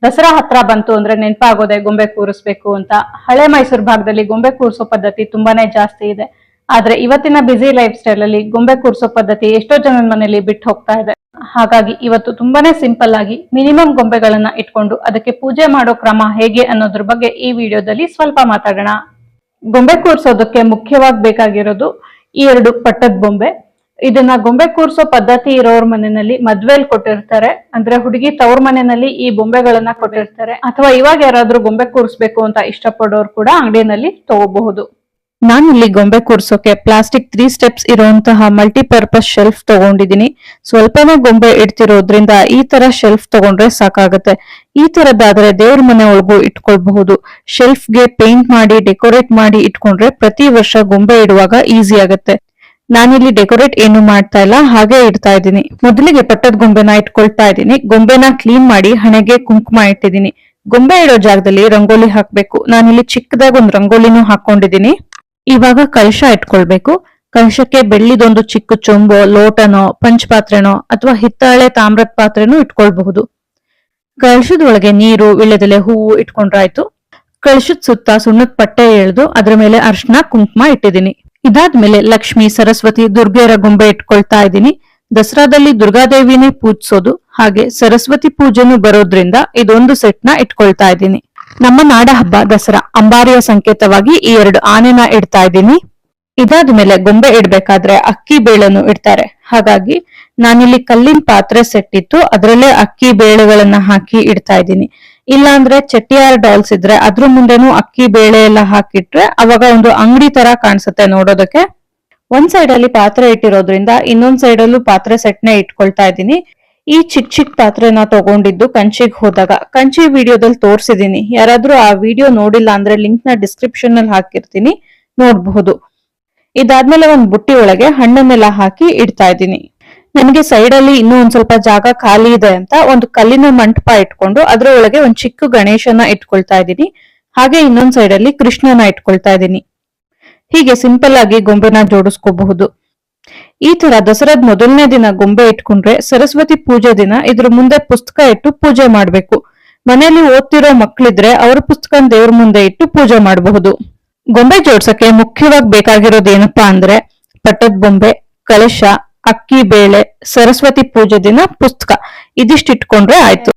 ದಸರಾ ಹತ್ರ ಬಂತು ಅಂದ್ರೆ ನೆನಪಾಗೋದೆ ಗೊಂಬೆ ಕೂರಿಸ್ಬೇಕು ಅಂತ. ಹಳೆ ಮೈಸೂರು ಭಾಗದಲ್ಲಿ ಗೊಂಬೆ ಕೂರಿಸೋ ಪದ್ಧತಿ ತುಂಬಾನೇ ಜಾಸ್ತಿ ಇದೆ. ಆದ್ರೆ ಇವತ್ತಿನ ಬ್ಯುಸಿ ಲೈಫ್ ಸ್ಟೈಲ್ ಅಲ್ಲಿ ಗೊಂಬೆ ಕೂರಿಸೋ ಪದ್ಧತಿ ಎಷ್ಟೋ ಜನರ ಮನೆಯಲ್ಲಿ ಬಿಟ್ಟು ಹೋಗ್ತಾ ಇದೆ. ಹಾಗಾಗಿ ಇವತ್ತು ತುಂಬಾನೇ ಸಿಂಪಲ್ ಆಗಿ ಮಿನಿಮಮ್ ಗೊಂಬೆಗಳನ್ನ ಇಟ್ಕೊಂಡು ಅದಕ್ಕೆ ಪೂಜೆ ಮಾಡೋ ಕ್ರಮ ಹೇಗೆ ಅನ್ನೋದ್ರ ಬಗ್ಗೆ ಈ ವಿಡಿಯೋದಲ್ಲಿ ಸ್ವಲ್ಪ ಮಾತಾಡೋಣ. ಗೊಂಬೆ ಕೂರಿಸೋದಕ್ಕೆ ಮುಖ್ಯವಾಗಿ ಬೇಕಾಗಿರೋದು ಈ 2 ಪಟ್ಟದ ಬೊಂಬೆ. ಇದನ್ನ ಗೊಂಬೆ ಕೂರಿಸೋ ಪದ್ಧತಿ ಇರೋರ್ ಮನೆಯಲ್ಲಿ ಮದ್ವೆಲ್ ಕೊಟ್ಟಿರ್ತಾರೆ, ಅಂದ್ರೆ ಹುಡುಗಿ ತವ್ರ ಮನೆಯಲ್ಲಿ ಈ ಬೊಂಬೆಗಳನ್ನ ಕೊಟ್ಟಿರ್ತಾರೆ. ಅಥವಾ ಇವಾಗ ಯಾರಾದ್ರೂ ಗೊಂಬೆ ಕೂರಿಸ್ಬೇಕು ಅಂತ ಇಷ್ಟಪಡೋರು ಕೂಡ ಅಂಗಡಿನಲ್ಲಿ ತಗೋಬಹುದು. ನಾನಿಲ್ಲಿ ಗೊಂಬೆ ಕೂರ್ಸೋಕೆ ಪ್ಲಾಸ್ಟಿಕ್ 3 ಸ್ಟೆಪ್ಸ್ ಇರುವಂತಹ ಮಲ್ಟಿಪರ್ಪಸ್ ಶೆಲ್ಫ್ ತಗೊಂಡಿದೀನಿ. ಸ್ವಲ್ಪನೇ ಗೊಂಬೆ ಇಡ್ತಿರೋದ್ರಿಂದ ಈ ತರ ಶೆಲ್ಫ್ ತಗೊಂಡ್ರೆ ಸಾಕಾಗತ್ತೆ. ಈ ತರದಾದ್ರೆ ದೇವ್ರ ಮನೆ ಒಳಗೂ ಇಟ್ಕೊಳ್ಬಹುದು. ಶೆಲ್ಫ್ಗೆ ಪೇಂಟ್ ಮಾಡಿ ಡೆಕೋರೇಟ್ ಮಾಡಿ ಇಟ್ಕೊಂಡ್ರೆ ಪ್ರತಿ ವರ್ಷ ಗೊಂಬೆ ಇಡುವಾಗ ಈಸಿ ಆಗತ್ತೆ. ನಾನಿಲ್ಲಿ ಡೆಕೋರೇಟ್ ಏನು ಮಾಡ್ತಾ ಇಲ್ಲ, ಹಾಗೆ ಇಡ್ತಾ ಇದ್ದೀನಿ. ಮೊದಲಿಗೆ ಪಟ್ಟದ ಗೊಂಬೆನ ಇಟ್ಕೊಳ್ತಾ ಇದ್ದೀನಿ. ಗೊಂಬೆನ ಕ್ಲೀನ್ ಮಾಡಿ ಹಣೆಗೆ ಕುಂಕುಮ ಇಟ್ಟಿದ್ದೀನಿ. ಗೊಂಬೆ ಇಡೋ ಜಾಗದಲ್ಲಿ ರಂಗೋಲಿ ಹಾಕ್ಬೇಕು. ನಾನಿಲ್ಲಿ ಚಿಕ್ಕದಾಗ ಒಂದು ರಂಗೋಲಿನೂ ಹಾಕೊಂಡಿದ್ದೀನಿ. ಇವಾಗ ಕಲಶ ಇಟ್ಕೊಳ್ಬೇಕು. ಕಲಶಕ್ಕೆ ಬೆಳ್ಳಿದೊಂದು ಚಿಕ್ಕ ಚೊಂಬೋ, ಲೋಟನೋ, ಪಂಚಪಾತ್ರೆನೋ ಅಥವಾ ಹಿತ್ತಾಳೆ ತಾಮ್ರದ ಪಾತ್ರೆನೂ ಇಟ್ಕೊಳ್ಬಹುದು. ಕಲಶದೊಳಗೆ ನೀರು, ವಿಳ್ಯದೆಲೆ, ಹೂವು ಇಟ್ಕೊಂಡ್ರಾಯ್ತು. ಕಲಶದ ಸುತ್ತ ಸುಣ್ಣದ ಪಟ್ಟೆ ಎಳೆದು ಅದ್ರ ಮೇಲೆ ಅರ್ಶನ ಕುಂಕುಮ ಇಟ್ಟಿದ್ದೀನಿ. ಇದಾದ್ಮೇಲೆ ಲಕ್ಷ್ಮಿ, ಸರಸ್ವತಿ, ದುರ್ಗೆಯರ ಗೊಂಬೆ ಇಟ್ಕೊಳ್ತಾ ಇದ್ದೀನಿ. ದಸರಾದಲ್ಲಿ ದುರ್ಗಾದೇವಿನೇ ಪೂಜಿಸೋದು, ಹಾಗೆ ಸರಸ್ವತಿ ಪೂಜೆನೂ ಬರೋದ್ರಿಂದ ಇದೊಂದು ಸೆಟ್ ನ ಇಟ್ಕೊಳ್ತಾ ಇದ್ದೀನಿ. ನಮ್ಮ ನಾಡ ಹಬ್ಬ ದಸರಾ, ಅಂಬಾರಿಯ ಸಂಕೇತವಾಗಿ ಈ 2 ಆನೆನ ಇಡ್ತಾ ಇದ್ದೀನಿ. ಇದಾದ್ಮೇಲೆ ಗೊಂಬೆ ಇಡ್ಬೇಕಾದ್ರೆ ಅಕ್ಕಿ ಬೇಳೆನು ಇಡ್ತಾರೆ. ಹಾಗಾಗಿ ನಾನಿಲ್ಲಿ ಕಲ್ಲಿನ ಪಾತ್ರೆ ಸೆಟ್ ಇತ್ತು, ಅದರಲ್ಲೇ ಅಕ್ಕಿ ಬೇಳೆಗಳನ್ನ ಹಾಕಿ ಇಡ್ತಾ ಇದ್ದೀನಿ. ಇಲ್ಲಾಂದ್ರೆ ಚೆಟ್ಟಿಯಾರ್ ಡಾಲ್ಸ್ ಇದ್ರೆ ಅದ್ರ ಮುಂದೆನೂ ಅಕ್ಕಿ ಬೇಳೆ ಎಲ್ಲ ಹಾಕಿಟ್ರೆ ಅವಾಗ ಒಂದು ಅಂಗಡಿ ತರ ಕಾಣಿಸುತ್ತೆ ನೋಡೋದಕ್ಕೆ. ಒಂದ್ ಸೈಡ್ ಅಲ್ಲಿ ಪಾತ್ರೆ ಇಟ್ಟಿರೋದ್ರಿಂದ ಇನ್ನೊಂದ್ ಸೈಡ್ ಅಲ್ಲೂ ಪಾತ್ರೆ ಸೆಟ್ ನೇ ಇಟ್ಕೊಳ್ತಾ ಇದ್ದೀನಿ. ಈ ಚಿಕ್ಕ ಪಾತ್ರೆನ ತಗೊಂಡಿದ್ದು ಕಂಚಿಗೆ ಹೋದಾಗ. ಕಂಚಿ ವಿಡಿಯೋದಲ್ಲಿ ತೋರಿಸಿದೀನಿ. ಯಾರಾದ್ರೂ ಆ ವಿಡಿಯೋ ನೋಡಿಲ್ಲ ಅಂದ್ರೆ ಲಿಂಕ್ ನ ಡಿಸ್ಕ್ರಿಪ್ಷನ್ ಅಲ್ಲಿ ಹಾಕಿರ್ತೀನಿ, ನೋಡ್ಬಹುದು. ಇದಾದ್ಮೇಲೆ ಒಂದ್ ಬುಟ್ಟಿ ಒಳಗೆ ಹಣ್ಣನ್ನೆಲ್ಲ ಹಾಕಿ ಇಡ್ತಾ ಇದ್ದೀನಿ. ನನಗೆ ಸೈಡ್ ಅಲ್ಲಿ ಇನ್ನೂ ಒಂದ್ ಸ್ವಲ್ಪ ಜಾಗ ಖಾಲಿ ಇದೆ ಅಂತ ಒಂದು ಕಲ್ಲಿನ ಮಂಟಪ ಇಟ್ಕೊಂಡು ಅದ್ರ ಒಳಗೆ ಒಂದ್ ಚಿಕ್ಕ ಗಣೇಶನ ಇಟ್ಕೊಳ್ತಾ ಇದ್ದೀನಿ. ಹಾಗೆ ಇನ್ನೊಂದ್ ಸೈಡ್ ಅಲ್ಲಿ ಕೃಷ್ಣನ ಇಟ್ಕೊಳ್ತಾ ಇದ್ದೀನಿ. ಹೀಗೆ ಸಿಂಪಲ್ ಆಗಿ ಗೊಂಬೆನ ಜೋಡಿಸ್ಕೋಬಹುದು. ಈ ತರ ದಸರಾದ ಮೊದಲನೇ ದಿನ ಗೊಂಬೆ ಇಟ್ಕೊಂಡ್ರೆ ಸರಸ್ವತಿ ಪೂಜೆ ದಿನ ಇದ್ರ ಮುಂದೆ ಪುಸ್ತಕ ಇಟ್ಟು ಪೂಜೆ ಮಾಡ್ಬೇಕು. ಮನೆಯಲ್ಲಿ ಓದ್ತಿರೋ ಮಕ್ಳಿದ್ರೆ ಅವ್ರ ಪುಸ್ತಕ ದೇವ್ರ ಮುಂದೆ ಇಟ್ಟು ಪೂಜೆ ಮಾಡಬಹುದು. ಗೊಂಬೆ ಜೋಡ್ಸಕ್ಕೆ ಮುಖ್ಯವಾಗಿ ಬೇಕಾಗಿರೋದು ಏನಪ್ಪಾ ಅಂದ್ರೆ ಪಟ್ಟದ ಬೊಂಬೆ, ಕಲಶ, ಅಕ್ಕಿ ಬೇಳೆ, ಸರಸ್ವತಿ ಪೂಜೆ ದಿನ ಪುಸ್ತಕ, ಇದಿಷ್ಟು ಇಟ್ಕೊಂಡ್ರೆ ಆಯ್ತು.